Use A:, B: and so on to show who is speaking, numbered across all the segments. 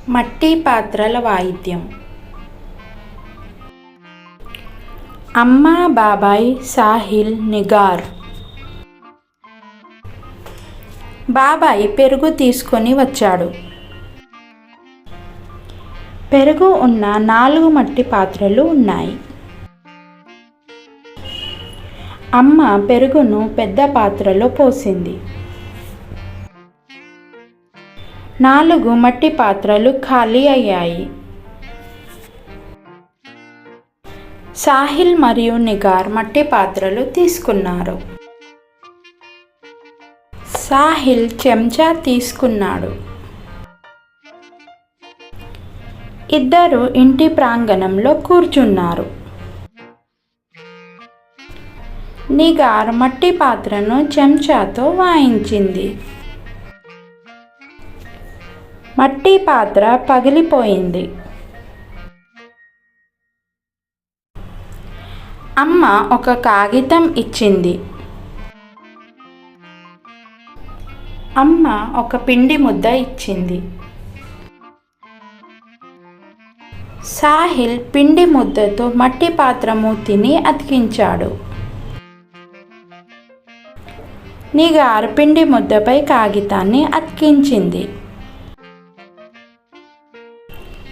A: మట్టి పాత్రల వాయిద్యం. అమ్మ, బాబాయ్, సాహిల్, నిగార్. బాబాయ్ పెరుగు తీసుకొని వచ్చాడు. పెరుగు ఉన్న 4 మట్టి పాత్రలు ఉన్నాయి. అమ్మ పెరుగును పెద్ద పాత్రలో పోసింది. 4 మట్టి పాత్రలు ఖాళీ అయ్యాయి. సాహిల్ మరియు నిగార్ మట్టి పాత్రలు తీసుకున్నారు. సాహిల్ చెంచా తీసుకున్నాడు. ఇద్దరు ఇంటి ప్రాంగణంలో కూర్చున్నారు. నిగార్ మట్టి పాత్రను చెంచాతో వాయించింది. మట్టి పాత్ర పగిలిపోయింది. అమ్మ ఒక కాగితం ఇచ్చింది. అమ్మ ఒక పిండి ముద్ద ఇచ్చింది. సాహిల్ పిండి ముద్దతో మట్టి పాత్ర మూతిని అతికించాడు. నిగార్ పిండి ముద్దపై కాగితాన్ని అతికించింది.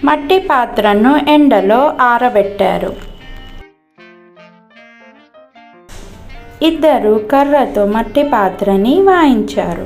A: మట్టి పాత్రను ఎండలో ఆరబెట్టారు. ఇద్దరు కర్రతో మట్టి పాత్రని వాయించారు.